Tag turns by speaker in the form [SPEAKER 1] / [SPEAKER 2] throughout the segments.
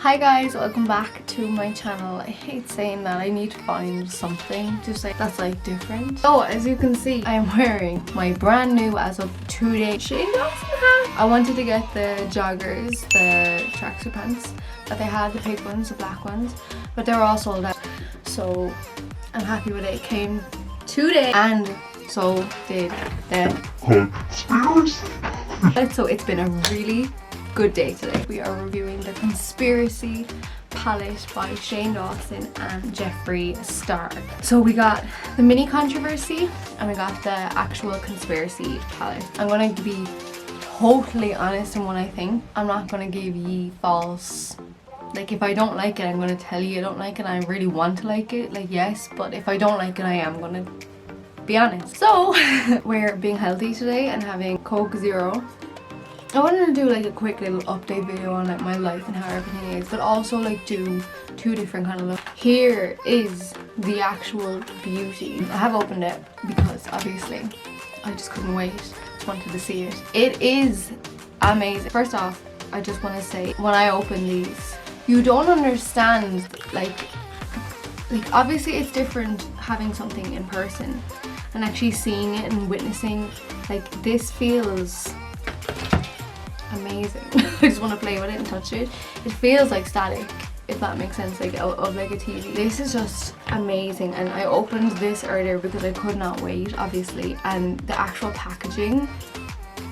[SPEAKER 1] Hi guys, welcome back to my channel. I hate saying that. I need to find something to say that's like different. So as you can see, I'm wearing my brand new as of today Shane Dawson hat. I wanted to get the joggers, the tracksuit pants that they had, the pink ones, the black ones, but they were all sold out. So I'm happy with it. It came today and so did the So it's been a really good day today. We are reviewing the Conspiracy palette by Shane Dawson and Jeffree Star. So we got the mini controversy and we got the actual Conspiracy palette. I'm gonna be totally honest in what I think. I'm not gonna give ye false, like if I don't like it I'm gonna tell you I don't like it and I really want to like it, like yes, but if I don't like it I am gonna be honest. So we're being healthy today and having Coke Zero. I wanted to do like a quick little update video on like my life and how everything is, but also like do two different kind of looks. Here is the actual beauty. I have opened it because obviously I just couldn't wait. Just wanted to see it. It is amazing. First off, I just want to say when I open these, you don't understand like obviously it's different having something in person and actually seeing it and witnessing. Like this feels amazing. I just want to play with it and touch it. It feels like static, if that makes sense, like of like a TV. This is just amazing, and I opened this earlier because I could not wait, obviously, and the actual packaging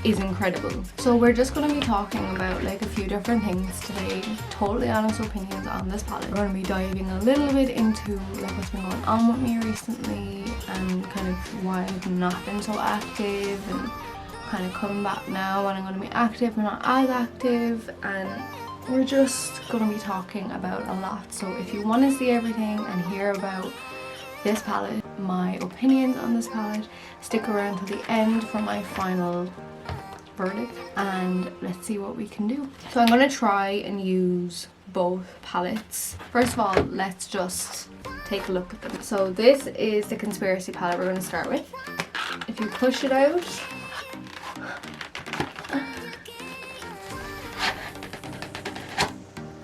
[SPEAKER 1] is incredible. So we're just going to be talking about like a few different things today, totally honest opinions on this palette. We're going to be diving a little bit into like what's been going on with me recently and kind of why I've not been so active, and kind of coming back now when I'm going to be active but not as active, and we're just going to be talking about a lot. So if you want to see everything and hear about this palette, my opinions on this palette, stick around to the end for my final verdict and let's see what we can do. So I'm going to try and use both palettes. First of all, let's just take a look at them. So this is the Conspiracy palette we're going to start with. If you push it out,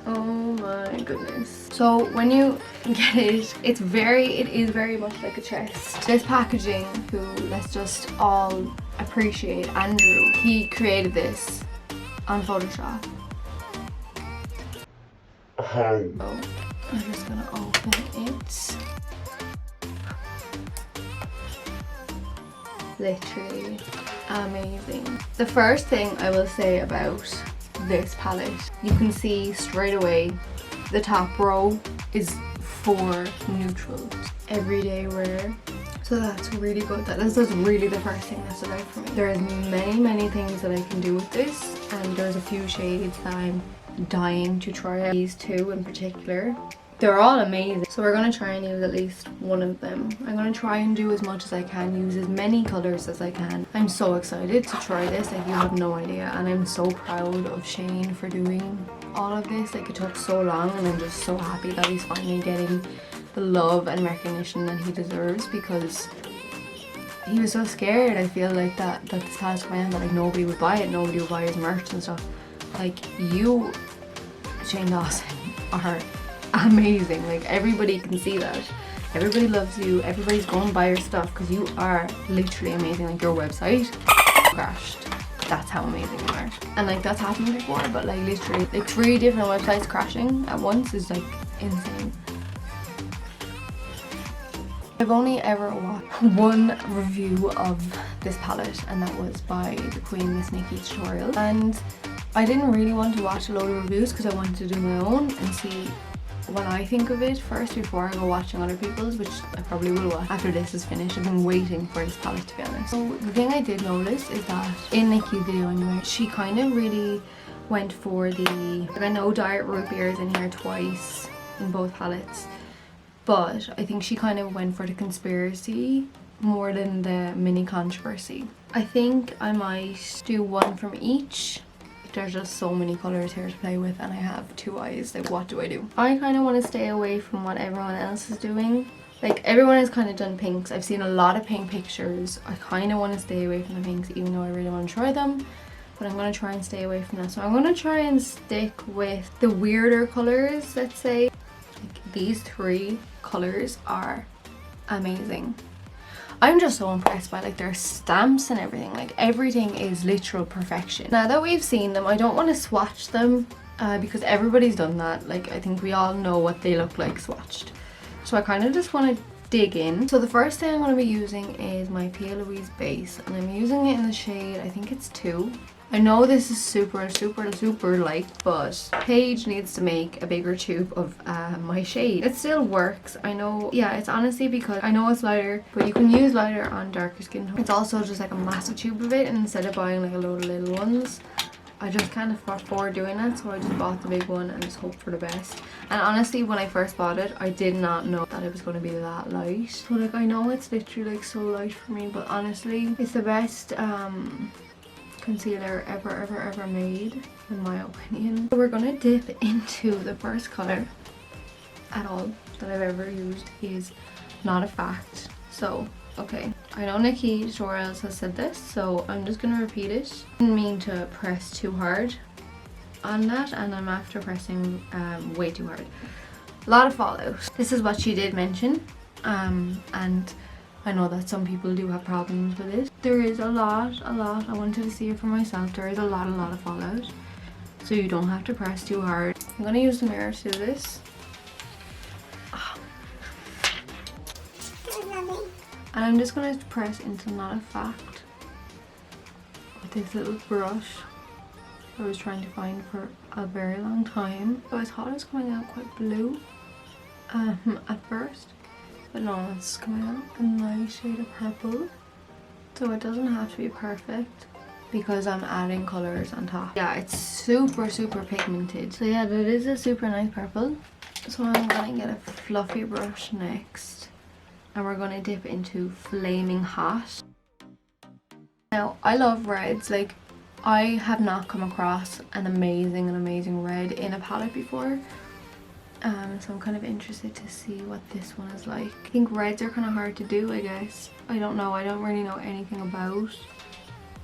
[SPEAKER 1] oh my goodness. So when you get it, it is very much like a chest. This packaging, who let's just all appreciate Andrew. He created this on Photoshop. So I'm just gonna open it. Literally amazing. The first thing I will say about this palette, you can see straight away the top row is for neutrals, everyday wear, so that's really good. This is really the first thing that stood out for me. There's many things that I can do with this, and there's a few shades that I'm dying to try out. These two in particular, they're all amazing, so we're going to try and use at least one of them. I'm going to try and do as much as I can, use as many colors as I can. I'm so excited to try this, like you have no idea, and I'm so proud of Shane for doing all of this. Like it took so long and I'm just so happy that he's finally getting the love and recognition that he deserves, because he was so scared, I feel like, that this palette would end, that like nobody would buy it, nobody would buy his merch and stuff. Like you, Shane Dawson, are amazing. Like everybody can see that, everybody loves you, everybody's going to buy your stuff because you are literally amazing. Like your website crashed, that's how amazing you are, and like that's happened before, but like literally like 3 different websites crashing at once is like insane. I've only ever watched one review of this palette, and that was by the Queen Miss Nikki tutorial, and I didn't really want to watch a load of reviews because I wanted to do my own and see what I think of it first before I go watching other people's, which I probably will watch after this is finished. I've been waiting for this palette, to be honest. So the thing I did notice is that in Nikki's video anyway, she kind of really went for the, I know Diet Root Beer is in here twice in both palettes, but I think she kind of went for the Conspiracy more than the mini controversy. I think I might do one from each. There's just so many colors here to play with and I have 2 eyes, like what do I do? I kind of want to stay away from what everyone else is doing. Like everyone has kind of done pinks. I've seen a lot of pink pictures. I kind of want to stay away from the pinks even though I really want to try them. but I'm going to try and stay away from that. So I'm going to try and stick with the weirder colours, let's say. Like, these 3 colours are amazing. I'm just so impressed by like their stamps and everything. Like everything is literal perfection. Now that we've seen them, I don't want to swatch them because everybody's done that. Like I think we all know what they look like swatched. So I kind of just want to dig in. So the first thing I'm going to be using is my P. Louise base, and I'm using it in the shade, I think it's 2. I know this is super light, but Paige needs to make a bigger tube of my shade. It still works. I know, yeah, it's honestly because I know it's lighter, but you can use lighter on darker skin tones. It's also just like a massive tube of it, and instead of buying like a load of little ones, I just can't afford doing that, so I just bought the big one and just hope for the best. And honestly, when I first bought it, I did not know that it was going to be that light. So like, I know it's literally like so light for me, but honestly, it's the best concealer ever made, in my opinion. So we're gonna dip into the first color at all that I've ever used is Not a Fact. So okay, I know Nikki Tutorials has said this, so I'm just gonna repeat it. I didn't mean to press too hard on that, and I'm after pressing way too hard. A lot of fallout. This is what she did mention, and I know that some people do have problems with it. There is a lot. I wanted to see it for myself. There is a lot of fallout. So you don't have to press too hard. I'm gonna use the mirror to do this. And I'm just gonna press into Not a Fact with this little brush I was trying to find for a very long time. So I thought it was coming out quite blue at first. But no, it's coming out a nice shade of purple. So it doesn't have to be perfect because I'm adding colours on top. Yeah, it's super pigmented. So yeah, that is a super nice purple. So I'm gonna get a fluffy brush next. And we're gonna dip into Flaming Hot. Now, I love reds. Like, I have not come across an amazing red in a palette before. So I'm kind of interested to see what this one is like. I think reds are kind of hard to do, I guess. I don't know. I don't really know anything about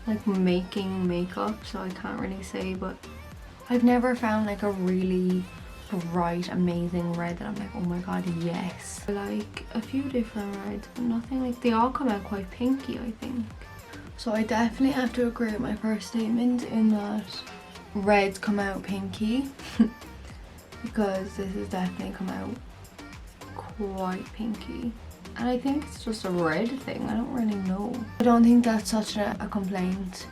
[SPEAKER 1] like making makeup, so I can't really say, but I've never found like a really bright, amazing red that I'm like, oh my god, yes. I like a few different reds, but nothing like, they all come out quite pinky, I think. So I definitely have to agree with my first statement in that reds come out pinky. Because this has definitely come out quite pinky. And I think it's just a red thing, I don't really know. I don't think that's such a complaint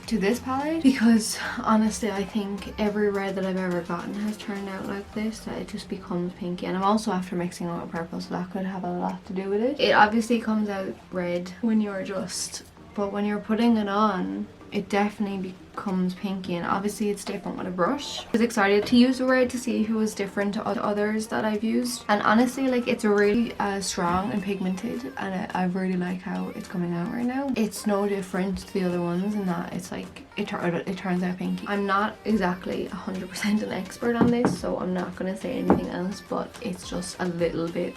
[SPEAKER 1] to this palette, because honestly I think every red that I've ever gotten has turned out like this, that it just becomes pinky. And I'm also after mixing it with purple, so that could have a lot to do with it. It obviously comes out red when you're adjust, but when you're putting it on, it definitely becomes pinky, and obviously it's different with a brush. I was excited to use the red to see if it was different to others that I've used, and honestly like it's really strong and pigmented, and I really like how it's coming out right now. It's no different to the other ones in that it's like it turns out pinky. I'm not exactly 100% an expert on this, so I'm not gonna say anything else, but it's just a little bit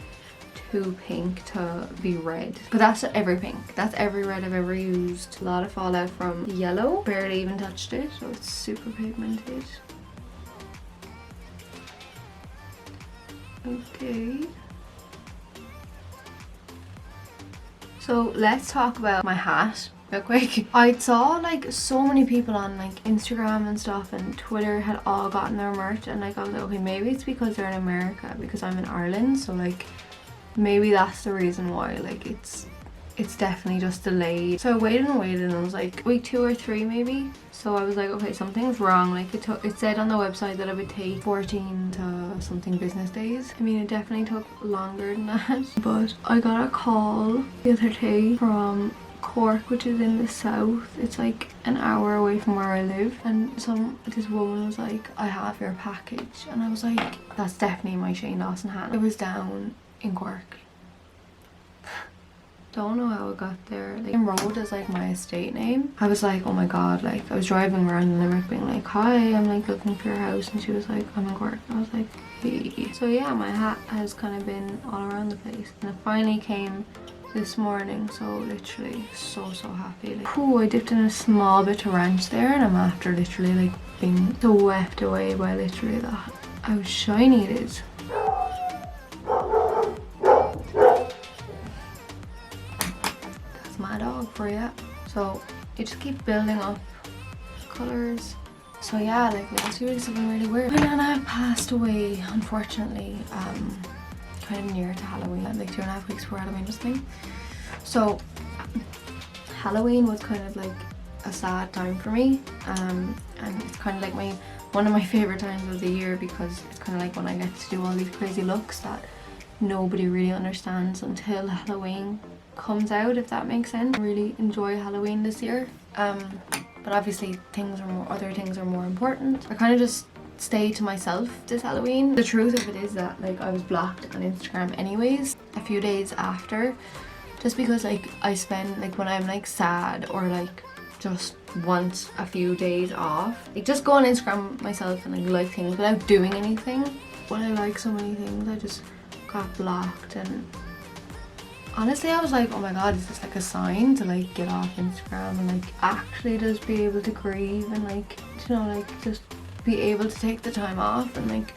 [SPEAKER 1] too pink to be red. But that's every pink. That's every red I've ever used. A lot of fallout from the yellow. Barely even touched it, so it's super pigmented. Okay. So let's talk about my hat real quick. I saw like so many people on like Instagram and stuff and Twitter had all gotten their merch, and like I was like, okay, maybe it's because they're in America, because I'm in Ireland, so like maybe that's the reason why. Like it's definitely just delayed. So I waited and it was like week 2 or 3 maybe. So I was like, okay, something's wrong. Like it said on the website that it would take 14 to something business days. I mean, it definitely took longer than that. But I got a call the other day from Cork, which is in the south. It's like an hour away from where I live, and this woman was like, I have your package, and I was like, that's definitely my Shane Dawson hat. It was down in Cork. Don't know how it got there. Like, Road is like my estate name. I was like, oh my god, like I was driving around in Limerick being like, hi, I'm like looking for your house, and she was like, I'm in Cork. I was like, hey. So yeah, my hat has kind of been all around the place, and it finally came this morning, so literally so happy. Like, oh, I dipped in a small bit of ranch there, and I'm after literally like being swept away by literally that how shiny it is. That's my dog for you. So you just keep building up colors. So yeah, like last few weeks have been really weird. My nana passed away, unfortunately, kind of near to Halloween, like 2.5 weeks before Halloween was thing. So Halloween was kind of like a sad time for me, and it's kind of like one of my favorite times of the year, because it's kind of like when I get to do all these crazy looks that nobody really understands until Halloween comes out, if that makes sense. I really enjoy Halloween this year, but obviously other things are more important. I kind of just stay to myself this Halloween. The truth of it is that like I was blocked on Instagram anyways a few days after, just because like I spend like when I'm like sad or like just want a few days off, like just go on Instagram myself and like things without doing anything. When I like so many things, I just got blocked, and honestly I was like, oh my god, is this like a sign to like get off Instagram and like actually just be able to grieve and like, you know, like just be able to take the time off and like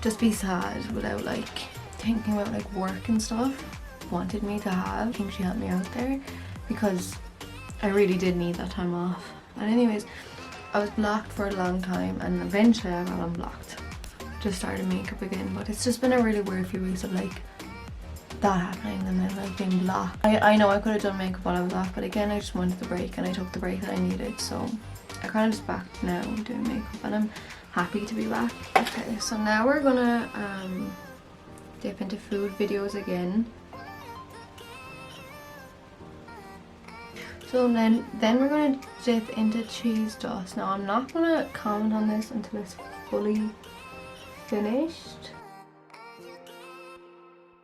[SPEAKER 1] just be sad without like thinking about like work and stuff. Wanted me to have. I think she helped me out there because I really did need that time off. And anyways, I was blocked for a long time, and eventually I got unblocked. Just started makeup again, but it's just been a really weird few weeks of like that happening and then like being blocked. I know I could have done makeup while I was off, but again I just wanted the break, and I took the break that I needed, so I kind of just back now doing makeup, and I'm happy to be back. Okay, so now we're gonna dip into food videos again. So then we're gonna dip into cheese dust. Now I'm not gonna comment on this until it's fully finished.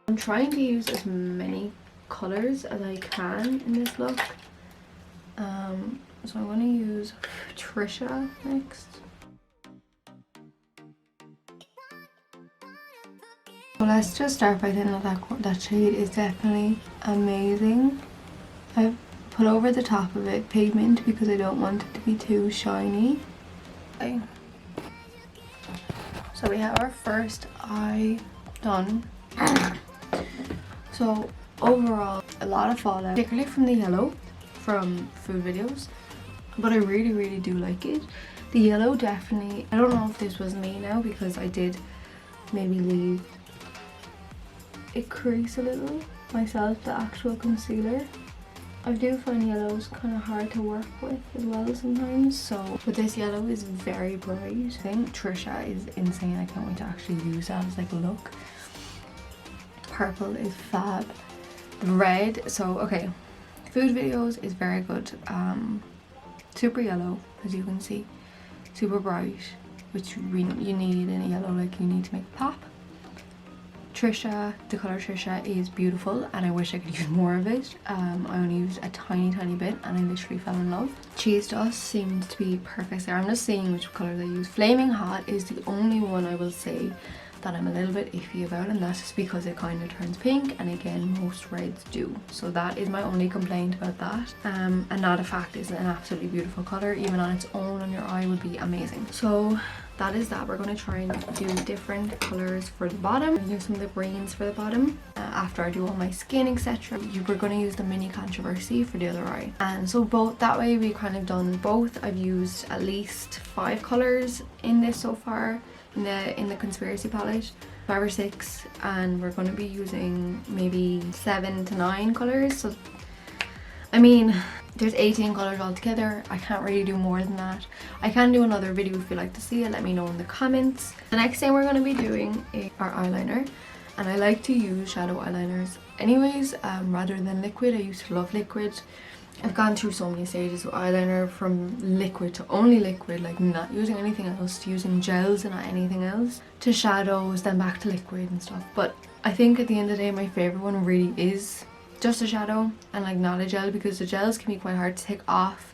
[SPEAKER 1] I'm trying to use as many colors as I can in this look. So I'm gonna use Trisha next. So let's just start by saying that shade is definitely amazing. I've put over the top of it pigment because I don't want it to be too shiny. Okay. So we have our first eye done. So overall, a lot of fallout, particularly from the yellow from food videos, but I really do like it. The yellow definitely, I don't know if this was me now because I did maybe leave it crease a little myself, the actual concealer. I do find yellows kind of hard to work with as well sometimes, so but this yellow is very bright. I think Trisha is insane. I can't wait to actually use that as like a look. Purple is fab. The red, so okay, food videos is very good. Super yellow, as you can see, super bright, which you need in a yellow, like you need to make pop. Trisha, the colour Trisha is beautiful, and I wish I could use more of it. I only used a tiny bit and I literally fell in love. Cheese dust seems to be perfect there. I'm just seeing which colour they use. Flaming Hot is the only one I will say that I'm a little bit iffy about, and that's just because it kind of turns pink, and again most reds do, so that is my only complaint about that. And that in fact is an absolutely beautiful colour, even on its own on your eye would be amazing. So that is that. We're going to try and do different colours for the bottom. I'm going to do some of the greens for the bottom after I do all my skin, etc. We're going to use the Mini Controversy for the other eye, and so both that way we kind of done both. I've used at least 5 colours in this so far in the Conspiracy palette, 5 or 6, and we're going to be using maybe 7 to 9 colours. So I mean, there's 18 colours altogether. I can't really do more than that. I can do another video if you'd like to see it. Let me know in the comments. The next thing we're going to be doing is our eyeliner, and I like to use shadow eyeliners anyways rather than liquid. I used to love liquid. I've gone through so many stages of eyeliner, from liquid to only liquid, like not using anything else, to using gels and not anything else, to shadows, then back to liquid and stuff. But I think at the end of the day my favourite one really is just a shadow and like not a gel, because the gels can be quite hard to take off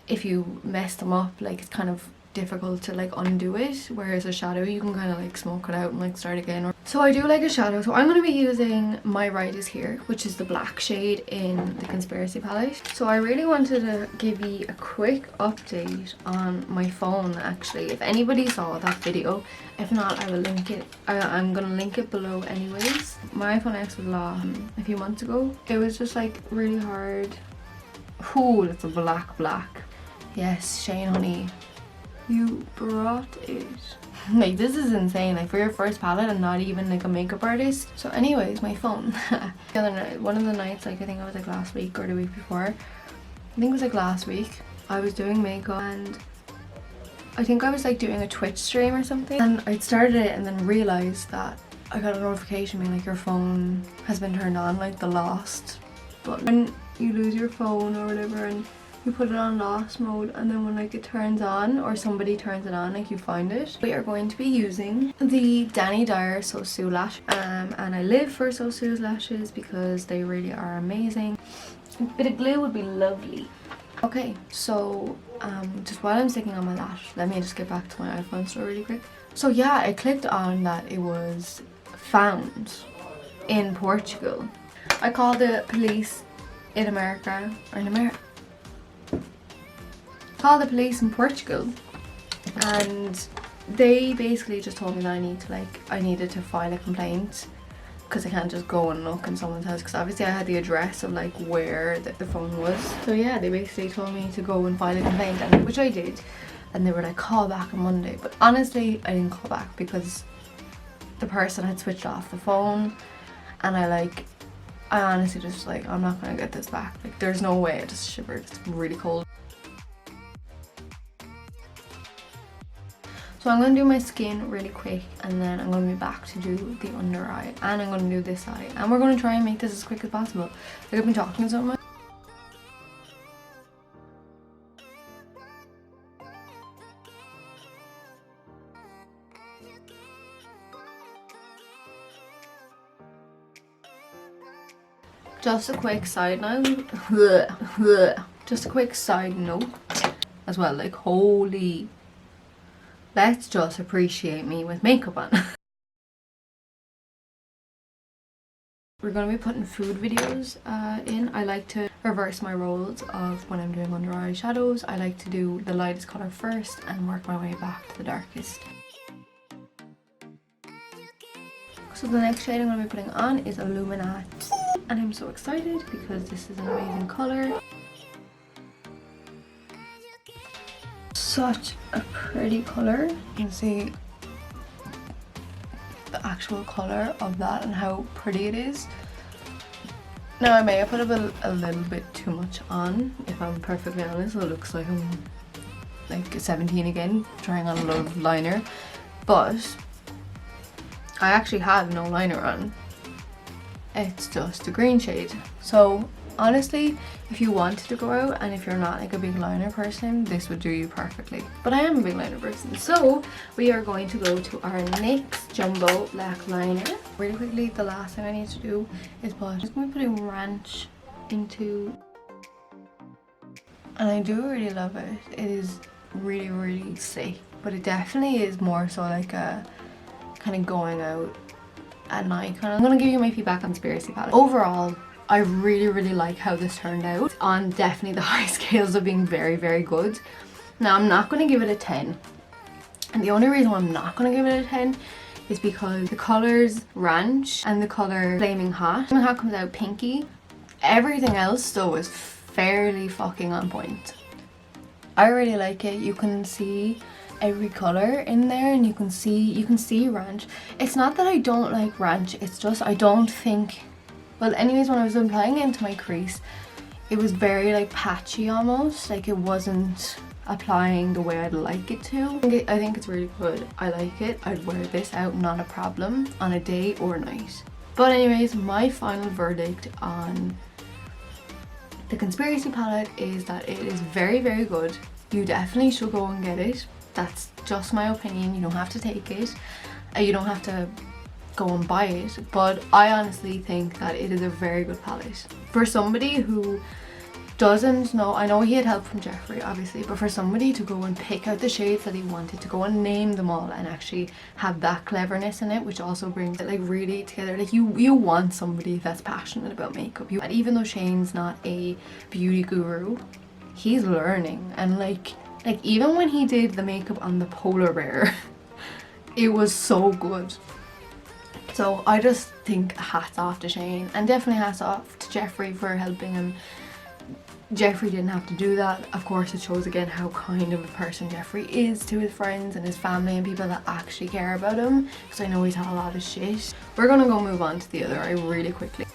[SPEAKER 1] if you mess them up. Like it's kind of difficult to like undo it, whereas a shadow you can kind of like smoke it out and like start again. So I do like a shadow, so I'm going to be using My Right Is Here, which is the black shade in the Conspiracy palette. So I really wanted to give you a quick update on my phone actually. If anybody saw that video, if not I will link it. I'm going to link it below anyways. My iPhone X was lost a few months ago. It was just like really hard. Ooh, it's a black. Yes, Shane honey, you brought it. Like, this is insane, like for your first palette and not even like a makeup artist. So anyways, my phone. The other night, one of the nights, like I think it was like last week or the week before, I think it was like last week, I was doing makeup and I think I was like doing a Twitch stream or something, and I started it and then realized that I got a notification being like your phone has been turned on, like the lost button. When you lose your phone or whatever and you put it on lost mode, and then when like it turns on or somebody turns it on, like you find it. We are going to be using the Danny Dyer Sosu lash, and I live for Sosu's lashes because they really are amazing. A bit of glue would be lovely. Okay, so just while I'm sticking on my lash, let me just get back to my iPhone store really quick. So yeah, I clicked on that it was found in Portugal. I called the police in America, called the police in Portugal, and they basically just told me that I needed to file a complaint because I can't just go and look in someone's house, because obviously I had the address of like where the phone was. So yeah, they basically told me to go and file a complaint, and which I did, and they were like, call back on Monday. But honestly, I didn't call back because the person had switched off the phone, and I honestly just like, I'm not gonna get this back. Like there's no way. I just shivered. It's really cold. So I'm going to do my skin really quick, and then I'm going to be back to do the under eye, and I'm going to do this eye, and we're going to try and make this as quick as possible. Like I've been talking so much. Just a quick side note. Just a quick side note as well. Like holy. Let's just appreciate me with makeup on. We're going to be putting food videos in. I like to reverse my roles of when I'm doing under eye shadows. I like to do the lightest colour first and work my way back to the darkest. So the next shade I'm going to be putting on is Illuminatea, and I'm so excited because this is an amazing colour. Such a pretty color. You can see the actual color of that and how pretty it is. Now I may have put a little bit too much on, if I'm perfectly honest, so it looks like I'm like 17 again trying on a lot of liner, but I actually have no liner on. It's just a green shade. So honestly, if you wanted to go out and if you're not like a big liner person, this would do you perfectly. But I am a big liner person. So we are going to go to our NYX Jumbo Black Liner. Really quickly, the last thing I need to do is put, I'm just going to put a ranch into, and I do really love it. It is really sick, but it definitely is more so like a kind of going out at night kind of. I'm going to give you my feedback on Conspiracy palette. Overall, I really like how this turned out on definitely the high scales of being very good. Now I'm not going to give it a 10, and the only reason why I'm not going to give it a 10 is because the colours Ranch and the colour Flaming Hot. Flaming Hot comes out pinky. Everything else though is fairly fucking on point. I really like it. You can see every colour in there, and you can see Ranch. It's not that I don't like Ranch, it's just I don't think, well anyways, when I was applying it into my crease, it was very like patchy almost, like it wasn't applying the way I'd like it to. I think it's really good. I like it. I'd wear this out, not a problem, on a day or night. But anyways, my final verdict on the Conspiracy palette is that it is very good. You definitely should go and get it. That's just my opinion. You don't have to take it. You don't have to go and buy it, but I honestly think that it is a very good palette for somebody who doesn't know. I know he had help from Jeffree obviously, but for somebody to go and pick out the shades that he wanted, to go and name them all and actually have that cleverness in it, which also brings it like really together. Like you want somebody that's passionate about makeup. And even though Shane's not a beauty guru, he's learning. And like even when he did the makeup on the polar bear, it was so good. So I just think hats off to Shane, and definitely hats off to Jeffree for helping him. Jeffree didn't have to do that. Of course, it shows again how kind of a person Jeffree is to his friends and his family and people that actually care about him, because I know he's had a lot of shit. We're gonna go move on to the other eye really quickly.